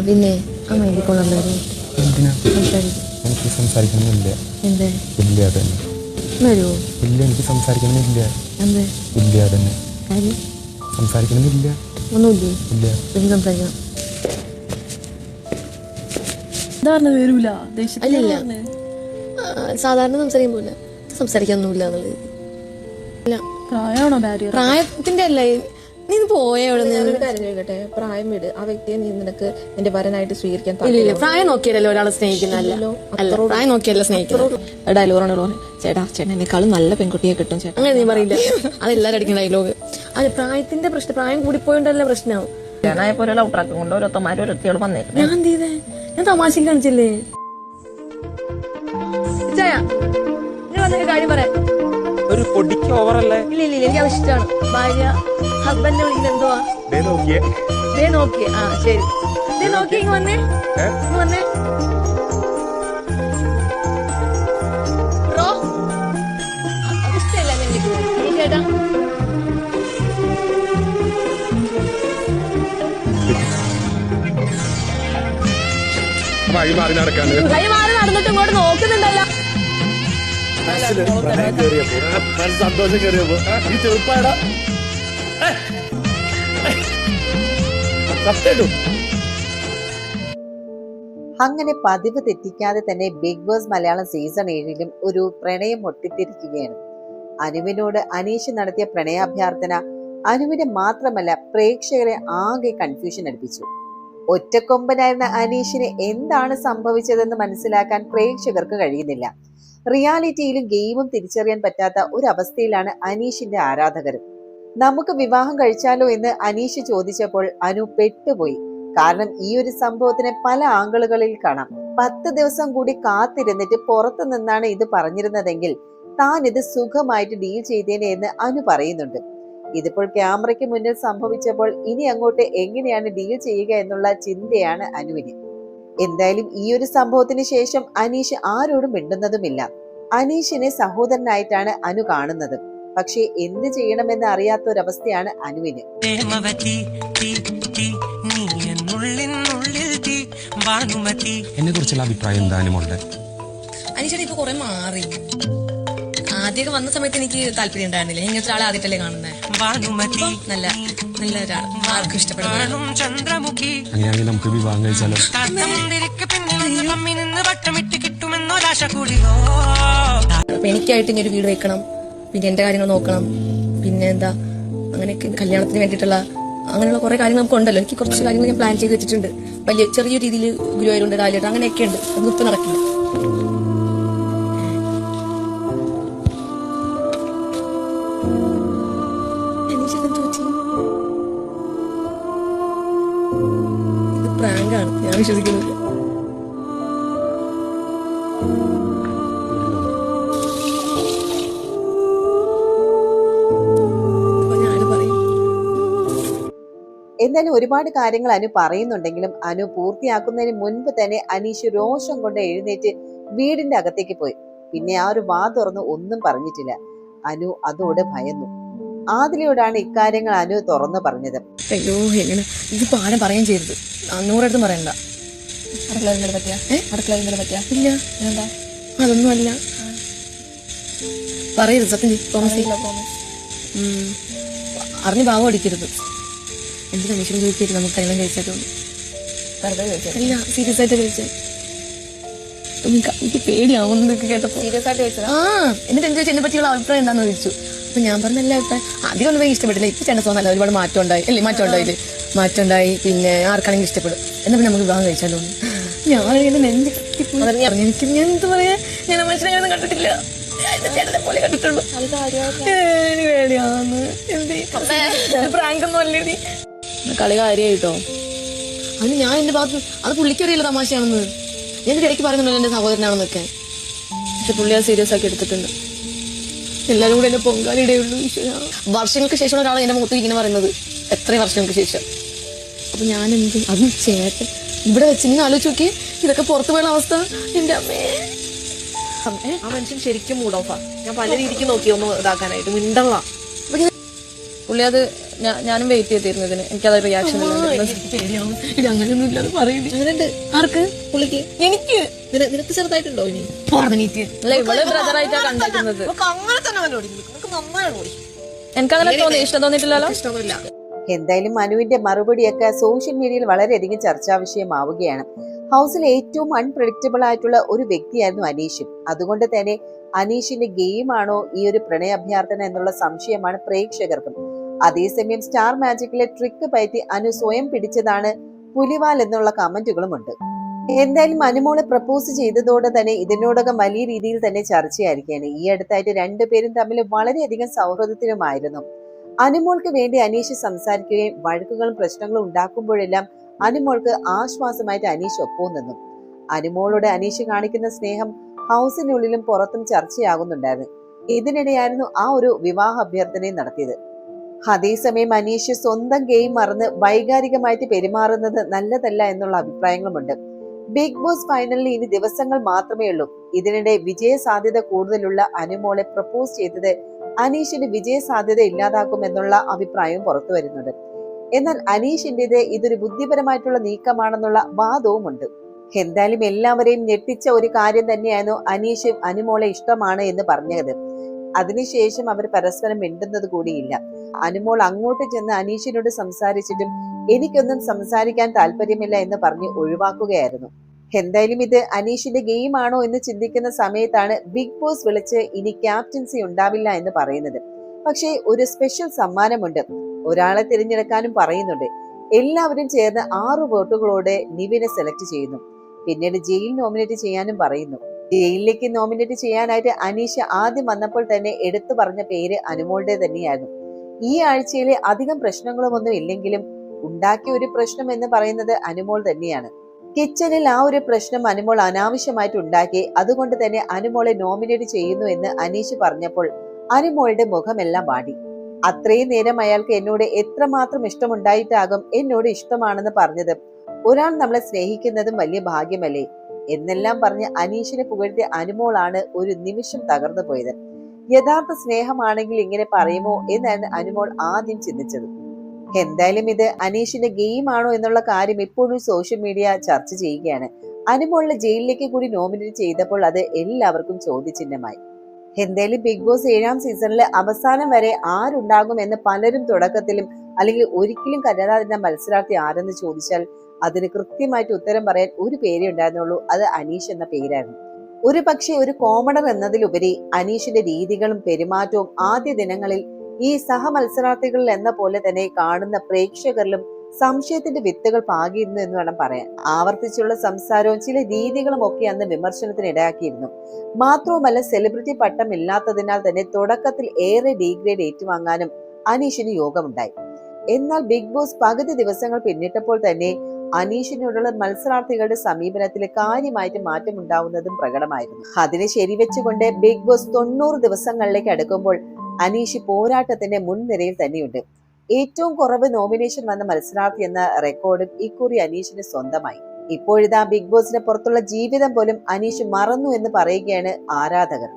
പിന്നെ അമ്മ എഴുതിക്കൊള്ളു എനിക്ക് സംസാരിക്കണമെന്നില്ല. ഇല്ല അതന്നെ വരുമോ? ഇല്ല, എനിക്ക് സംസാരിക്കണമെന്നില്ല. എന്ത് ഇല്ല അതന്നെ കാര്യം? സംസാരിക്കണമെന്നില്ല. ഒന്നുമില്ലേ? ഇല്ല. പിന്നെ സംസാരിക്കണം. വരൂല അല്ലല്ല, സാധാരണ സംസാരിക്കാൻ സംസാരിക്കാനൊന്നുമില്ല എന്നുള്ളത്. പ്രായമാണോ ബാരിയർ? പ്രായത്തിന്റെ അല്ല, നീ പോയോളൂ. കാര്യം ചോദിക്കട്ടെ, പ്രായം വീട് ആ വ്യക്തിയെ നീ നിനക്ക് നിന്റെ വരനായിട്ട് സ്വീകരിക്കാൻ ഇല്ല, പ്രായം നോക്കിയല്ലോ ഒരാളെ സ്നേഹിക്കുന്നല്ലോ. പ്രായം നോക്കിയല്ലോ സ്നേഹിക്കുന്നത്. ഡയലോഗാണ് ചേട്ടാ ചേട്ടനേക്കാളും നല്ല പെൺകുട്ടിയെ കിട്ടും ചേട്ടാ. അങ്ങനെ നീ പറയില്ല, അതെല്ലാരും അടിക്കുന്ന ഡയലോഗ്. അതെ, പ്രായത്തിന്റെ പ്രശ്നം, പ്രായം കൂടിപ്പോയിട്ടല്ല പ്രശ്നമാവും. ഞാനായപ്പോലെ ഔട്രാക്കം കൊണ്ട് ഓരോരുത്തന്മാരും ഓരോരുത്തിയോട് വന്നേക്കും. ഞാൻ എന്ത് ചെയ്തേ? ഞാൻ തമാശ കാണിച്ചില്ലേ? കാര്യം പറയാം. ഒരു പൊടിക്ക് ഓവറല്ലേ? ഇല്ല ഇല്ല, എനിക്ക് അത് ഇഷ്ടമാണ്. ഭാര്യ ഹസ്ബൻഡിനെ വിളിക്കുന്നത് എന്തുവാ? നോക്കിയേ. ആ ശരി, നോക്കി ഇങ്ങ് വന്നേ, ഇങ്ങ് വന്നേ. ബ്രോ, ഇഷ്ടമല്ല ഞാൻ ചേട്ടാ. വഴി മാറി നടന്നിട്ട് ഇങ്ങോട്ട് നോക്കുന്നുണ്ടല്ലോ. സന്തോഷം കയറിയപ്പോ ഈ ചെറുപ്പാടാ അങ്ങനെ പതിവ് തെറ്റിക്കാതെ തന്നെ ബിഗ് ബോസ് മലയാളം സീസൺ 7 ഒരു പ്രണയം പൊട്ടിത്തിരിക്കുകയാണ്. അനുവിനോട് അനീഷ് നടത്തിയ പ്രണയാഭ്യർത്ഥന അനുവിനെ മാത്രമല്ല പ്രേക്ഷകരെ ആകെ കൺഫ്യൂഷൻ അടുപ്പിച്ചു. ഒറ്റക്കൊമ്പനായിരുന്ന അനീഷിന് എന്താണ് സംഭവിച്ചതെന്ന് മനസ്സിലാക്കാൻ പ്രേക്ഷകർക്ക് കഴിയുന്നില്ല. റിയാലിറ്റിയിലും ഗെയിമും തിരിച്ചറിയാൻ പറ്റാത്ത ഒരു അവസ്ഥയിലാണ് അനീഷിന്റെ ആരാധകരും. നമുക്ക് വിവാഹം കഴിച്ചാലോ എന്ന് അനീഷ് ചോദിച്ചപ്പോൾ അനു പെട്ടുപോയി. കാരണം ഈ ഒരു സംഭവത്തിന് പല ആംഗിളുകളിൽ കാണാം. 10 ദിവസം കൂടി കാത്തിരുന്നിട്ട് പുറത്തു നിന്നാണ് ഇത് പറഞ്ഞിരുന്നതെങ്കിൽ താൻ ഇത് സുഖമായിട്ട് ഡീൽ ചെയ്തേനെ എന്ന് അനു പറയുന്നുണ്ട്. ഇതിപ്പോൾ ക്യാമറയ്ക്ക് മുന്നിൽ സംഭവിച്ചപ്പോൾ ഇനി അങ്ങോട്ട് എങ്ങനെയാണ് ഡീൽ ചെയ്യുക എന്നുള്ള ചിന്തയാണ് അനുവിന്. എന്തായാലും ഈ ഒരു സംഭവത്തിന് ശേഷം അനീഷ് ആരോടും മിണ്ടുന്നതുമില്ല. അനീഷിനെ സഹോദരനായിട്ടാണ് അനു കാണുന്നത്. പക്ഷേ എന്ത് ചെയ്യണമെന്ന് അറിയാത്തൊരവസ്ഥയാണ് അനുവിന്. എന്നെ കുറിച്ചുള്ള അഭിപ്രായം എന്താനുമുണ്ട്? അനീഷേട്ടാ ഇപ്പൊ കുറെ മാറി. ആദ്യമൊക്കെ വന്ന സമയത്ത് എനിക്ക് താല്പര്യം ഉണ്ടായിരുന്നില്ല. ഇങ്ങനത്തെ ആളെ ആദ്യമായിട്ടല്ലേ കാണുന്നത്. നല്ല നല്ല ഒരാൾ, ആർക്കും ഇഷ്ടപ്പെടുന്നു. അങ്ങനെയാണെങ്കിൽ നമുക്ക് വിവാഹം കഴിച്ചാലോ? അപ്പൊ എനിക്കായിട്ട് ഇനി ഒരു വീട് വെക്കണം, പിന്നെ എന്റെ കാര്യങ്ങൾ നോക്കണം, പിന്നെ എന്താ അങ്ങനെയൊക്കെ കല്യാണത്തിന് വേണ്ടിയിട്ടുള്ള അങ്ങനെയുള്ള കുറെ കാര്യങ്ങൾ നമുക്ക് ഉണ്ടല്ലോ. എനിക്ക് കുറച്ച് കാര്യങ്ങൾ ഞാൻ പ്ലാൻ ചെയ്ത് വെച്ചിട്ടുണ്ട്. വലിയ ചെറിയ രീതിയിൽ ഗുരുവായൂരുണ്ട്, കാലിയായിട്ട് അങ്ങനെയൊക്കെ ഉണ്ട്. അതൊന്നും ഇപ്പൊ നടക്കില്ല. ഇത് പ്രാങ്കാണ്, ഞാൻ വിശ്വസിക്കുന്നില്ല. എന്നാലും ഒരുപാട് കാര്യങ്ങൾ അനു പറയുന്നുണ്ടെങ്കിലും അനു പൂർത്തിയാക്കുന്നതിന് മുൻപ് തന്നെ അനീഷ് രോഷം കൊണ്ട് എഴുന്നേറ്റ് വീടിന്റെ അകത്തേക്ക് പോയി. പിന്നെ ആ ഒരു വാ തുറന്ന് ഒന്നും പറഞ്ഞിട്ടില്ല. അനു അതോടെ ഭയന്നു. ആദിലയോടാണ് ഇക്കാര്യങ്ങൾ അനു തുറന്നു പറഞ്ഞത്. അയ്യോ, എങ്ങനെ ഇത് പാടം പറയുകയും ചെയ്തത്. 100 അടുത്തും പറയണ്ട. അടുക്കള പറ്റിയ ഇല്ല, എന്താ അതൊന്നും അല്ല. പറയരുത്, സത്യം അറിഞ്ഞ് ഭാവം അടിക്കരുത്. എന്തിനാ വിഷയം ചോദിക്കരുത്. നമുക്ക് കല്യാണം കഴിച്ചിട്ടുണ്ട്. ഇല്ല, സീരിയസ് ആയിട്ട് കഴിച്ചത്. എനിക്ക് പേടിയാവുന്നതൊക്കെ കേട്ടപ്പോ സീരിയസ് ആയിട്ട് കഴിച്ചത്. എന്നിട്ട് എന്ത് ചോദിച്ചു, എന്നെ പറ്റിയുള്ള അഭിപ്രായം എന്താണെന്ന് ചോദിച്ചു. അപ്പൊ ഞാൻ പറഞ്ഞ എല്ലാ അഭിപ്രായം അധികം ഒന്നും ഇഷ്ടപ്പെട്ടില്ല. ഇപ്പൊ ചേട്ടൻ തോന്നല്ല, ഒരുപാട് മാറ്റം ഉണ്ടായി. പിന്നെ ആർക്കാണെങ്കിലും ഇഷ്ടപ്പെടും. എന്നാ പിന്നെ നമുക്ക് വിവാഹം കഴിച്ചാലോ? ഞാൻ നെഞ്ച് കത്തിപ്പോയി. എനിക്ക് ഞാൻ എന്ത് പറയാ, ഞാൻ മനുഷ്യനെ കണ്ടിട്ടില്ല. ചേട്ടനെ പോലെ കണ്ടിട്ടുള്ളൂ. പേടിയാന്ന് പ്രാങ്കൊന്നും അല്ലേടി. കളി കാര്യമായിട്ടോ. അതിന് ഞാൻ എന്റെ ഭാഗത്ത് അത് പുള്ളിക്കറിയില്ല തമാശയാണെന്ന്. ഞാൻ ഇടയ്ക്ക് പറയുന്നുണ്ടല്ലോ എന്റെ സഹോദരനാണെന്നൊക്കെ. പക്ഷെ പുള്ളി അത് സീരിയസ് ആക്കി എടുത്തിട്ടുണ്ട്. എല്ലാരും കൂടെ എന്നെ പൊങ്കാലിടയുള്ളൂ. വർഷങ്ങൾക്ക് ശേഷമാണ് ഒരാൾ എന്റെ മുഖത്ത് ഇങ്ങനെ പറയുന്നത്. എത്രയും വർഷങ്ങൾക്ക് ശേഷം. അപ്പൊ ഞാൻ എന്ത് അത് ചേട്ടൻ ഇവിടെ വെച്ച് നിങ്ങൾ ആലോചിച്ച് നോക്കിയേ, ഇതൊക്കെ പുറത്തു പോയുള്ള അവസ്ഥ. എന്റെ അമ്മേ, ആ മനുഷ്യൻ ശരിക്കും മൂഡ് ഓഫാ. ഞാൻ പല രീതിക്ക് നോക്കി ഒന്ന് ഇതാക്കാനായിട്ട് മിണ്ടള്ള. പുള്ളി അത് ഞാനും വെയിറ്റ് ചെയ്തിരുന്നു ഇതിന്. എനിക്കത് റിയാക്ഷൻ അങ്ങനെയൊന്നും ഇല്ലാതെ പറയുന്നത്. അങ്ങനെയുണ്ട്. ആർക്ക്? പുള്ളിക്ക് എനിക്ക് നിനക്ക് ചെറുതായിട്ടുണ്ടോ ഇനി? അല്ല, ഇവള് ബ്രദറായിട്ടാ കണ്ടേക്കുന്നത്. അങ്ങനെ തന്നെ അവനോടി നിനക്ക് നന്നായി എനിക്കങ്ങനെ തോന്നി, ഇഷ്ടം തോന്നിയിട്ടില്ലല്ലോ. ഇഷ്ടമൊന്നുമില്ല. എന്തായാലും മനുവിന്റെ മറുപടിയൊക്കെ സോഷ്യൽ മീഡിയയിൽ വളരെയധികം ചർച്ചാ വിഷയമാവുകയാണ്. ഹൗസിൽ ഏറ്റവും അൺപ്രഡിക്റ്റബിൾ ആയിട്ടുള്ള ഒരു വ്യക്തിയായിരുന്നു അനീഷും. അതുകൊണ്ട് തന്നെ അനീഷിന്റെ ഗെയിമാണോ ഈ ഒരു പ്രണയാഭ്യർത്ഥന എന്നുള്ള സംശയമാണ് പ്രേക്ഷകർക്കും. അതേസമയം സ്റ്റാർ മാജിക്കിലെ ട്രിക്ക് പയറ്റി അനു സ്വയം പിടിച്ചതാണ് പുലിവാൽ എന്നുള്ള കമന്റുകളും ഉണ്ട്. എന്തായാലും അനുമോളെ പ്രപ്പോസ് ചെയ്തതോടെ തന്നെ ഇതിനോടകം വലിയ രീതിയിൽ തന്നെ ചർച്ചയായിരിക്കുകയാണ്. ഈ അടുത്തായിട്ട് രണ്ടുപേരും തമ്മിൽ വളരെയധികം സൗഹൃദത്തിലുമായിരുന്നു. അനുമോൾക്ക് വേണ്ടി അനീഷ് സംസാരിക്കുകയും വഴക്കുകളും പ്രശ്നങ്ങളും ഉണ്ടാക്കുമ്പോഴെല്ലാം അനുമോൾക്ക് ആശ്വാസമായിട്ട് അനീഷ് ഒപ്പവും നിന്നു. അനുമോളോട് അനീഷ് കാണിക്കുന്ന സ്നേഹം ഹൗസിനുള്ളിലും പുറത്തും ചർച്ചയാകുന്നുണ്ടായിരുന്നു. ഇതിനിടെയായിരുന്നു ആ ഒരു വിവാഹ അഭ്യർത്ഥനയും നടത്തിയത്. അതേസമയം അനീഷ് സ്വന്തം ഗെയിം മറന്ന് വൈകാരികമായിട്ട് പെരുമാറുന്നത് നല്ലതല്ല എന്നുള്ള അഭിപ്രായങ്ങളുമുണ്ട്. ബിഗ് ബോസ് ഫൈനലിൽ ഇനി ദിവസങ്ങൾ മാത്രമേ ഉള്ളൂ. ഇതിനിടെ വിജയ സാധ്യത കൂടുതലുള്ള അനുമോളെ പ്രപ്പോസ് ചെയ്തത് അനീഷിന് വിജയ സാധ്യത ഇല്ലാതാക്കുമെന്നുള്ള അഭിപ്രായവും പുറത്തു വരുന്നുണ്ട്. എന്നാൽ അനീഷിന്റേത് ഇതൊരു ബുദ്ധിപരമായിട്ടുള്ള നീക്കമാണെന്നുള്ള വാദവുമുണ്ട്. എന്തായാലും എല്ലാവരെയും ഞെട്ടിച്ച ഒരു കാര്യം തന്നെയായിരുന്നു അനീഷ് അനുമോളെ ഇഷ്ടമാണ് എന്ന് പറഞ്ഞത്. അതിനുശേഷം അവർ പരസ്പരം മിണ്ടുന്നത് കൂടിയില്ല. അനുമോൾ അങ്ങോട്ട് ചെന്ന് അനീഷിനോട് സംസാരിച്ചിട്ടും എനിക്കൊന്നും സംസാരിക്കാൻ താല്പര്യമില്ല എന്ന് പറഞ്ഞ് ഒഴിവാക്കുകയായിരുന്നു. എന്തായാലും ഇത് അനീഷിന്റെ ഗെയിം ആണോ എന്ന് ചിന്തിക്കുന്ന സമയത്താണ് ബിഗ് ബോസ് വിളിച്ച് ഇനി ക്യാപ്റ്റൻസി ഉണ്ടാവില്ല എന്ന് പറയുന്നത്. പക്ഷേ ഒരു സ്പെഷ്യൽ സമ്മാനമുണ്ട്, ഒരാളെ തിരഞ്ഞെടുക്കാനും പറയുന്നുണ്ട്. എല്ലാവരും ചേർന്ന് 6 വോട്ടുകളോടെ നിവിനെ സെലക്ട് ചെയ്യുന്നു. പിന്നീട് ജയിൽ നോമിനേറ്റ് ചെയ്യാനും പറയുന്നു. ജയിലിലേക്ക് നോമിനേറ്റ് ചെയ്യാനായിട്ട് അനീഷ് ആദ്യം വന്നപ്പോൾ തന്നെ എടുത്തു പറഞ്ഞ പേര് അനുമോളുടെ തന്നെയായിരുന്നു. ഈ ആഴ്ചയിലെ അധികം പ്രശ്നങ്ങളുമൊന്നും ഇല്ലെങ്കിലും ഉണ്ടാക്കിയ ഒരു പ്രശ്നം എന്ന് പറയുന്നത് അനുമോൾ തന്നെയാണ്. കിച്ചണിൽ ആ ഒരു പ്രശ്നം അനുമോൾ അനാവശ്യമായിട്ട് ഉണ്ടാക്കി. അതുകൊണ്ട് തന്നെ അനുമോളെ നോമിനേറ്റ് ചെയ്യുന്നു എന്ന് അനീഷ് പറഞ്ഞപ്പോൾ അനുമോളുടെ മുഖമെല്ലാം വാടി. അത്രയും നേരം അയാൾക്ക് എന്നോട് എത്രമാത്രം ഇഷ്ടമുണ്ടായിട്ടാകും എന്നോട് ഇഷ്ടമാണെന്ന് പറഞ്ഞത്. ഒരാൾ നമ്മളെ സ്നേഹിക്കുന്നതും വലിയ ഭാഗ്യമല്ലേ എന്നെല്ലാം പറഞ്ഞ് അനീഷിനെ പുകഴ്ത്തിയ അനുമോളാണ് ഒരു നിമിഷം തകർന്നു പോയത്. യഥാർത്ഥ സ്നേഹമാണെങ്കിൽ ഇങ്ങനെ പറയുമോ എന്നാണ് അനുമോൾ ആദ്യം ചിന്തിച്ചത്. എന്തായാലും ഇത് അനീഷിന്റെ ഗെയിം ആണോ എന്നുള്ള കാര്യം ഇപ്പോഴും സോഷ്യൽ മീഡിയ ചർച്ച ചെയ്യുകയാണ്. അനുമോളിനെ ജയിലിലേക്ക് കൂടി നോമിനേറ്റ് ചെയ്തപ്പോൾ അത് എല്ലാവർക്കും ചോദ്യചിഹ്നമായി. എന്തായാലും ബിഗ് ബോസ് 7ാം സീസണിലെ അവസാനം വരെ ആരുണ്ടാകും എന്ന് പലരും തുടക്കത്തിലും അല്ലെങ്കിൽ ഒരിക്കലും കരുതാതിരുന്ന മത്സരാർത്ഥി ആരെന്ന് ചോദിച്ചാൽ അതിന് കൃത്യമായിട്ട് ഉത്തരം പറയാൻ ഒരു പേരേ ഉണ്ടായിരുന്നുള്ളൂ, അത് അനീഷ് എന്ന പേരായിരുന്നു. ഒരു പക്ഷേ ഒരു കോമഡർ എന്നതിലുപരി അനീഷിന്റെ രീതികളും പെരുമാറ്റവും ആദ്യ ദിനങ്ങളിൽ ഈ സഹമത്സരാർത്ഥികളിൽ എന്ന പോലെ തന്നെ കാണുന്ന പ്രേക്ഷകരിലും സംശയത്തിന്റെ വിത്തുകൾ പാകിയിരുന്നു എന്ന് വേണം പറയാൻ. ആവർത്തിച്ചുള്ള സംസാരവും ചില രീതികളും ഒക്കെ അന്ന് വിമർശനത്തിന് ഇടയാക്കിയിരുന്നു. മാത്രവുമല്ല സെലിബ്രിറ്റി പട്ടം ഇല്ലാത്തതിനാൽ തന്നെ തുടക്കത്തിൽ ഏറെ ഡീഗ്രേഡ് ഏറ്റുവാങ്ങാനും അനീഷിന് യോഗമുണ്ടായി. എന്നാൽ ബിഗ് ബോസ് പകുതി ദിവസങ്ങൾ പിന്നിട്ടപ്പോൾ തന്നെ അനീഷിനോടുള്ള മത്സരാർത്ഥികളുടെ സമീപനത്തിൽ കാര്യമായിട്ട് മാറ്റമുണ്ടാവുന്നതും പ്രകടമായിരുന്നു. അതിനെ ശരിവെച്ചുകൊണ്ട് ബിഗ് ബോസ് 90 ദിവസങ്ങളിലേക്ക് അടുക്കുമ്പോൾ അനീഷ് പോരാട്ടത്തിന്റെ മുൻനിരയിൽ തന്നെയുണ്ട്. ഏറ്റവും കുറവ് നോമിനേഷൻ വന്ന മത്സരാർത്ഥി എന്ന റെക്കോർഡും ഇക്കുറി അനീഷിന് സ്വന്തമായി. ഇപ്പോഴിതാ ബിഗ് ബോസിന് പുറത്തുള്ള ജീവിതം പോലും അനീഷ് മറന്നു എന്ന് പറയുകയാണ് ആരാധകർ.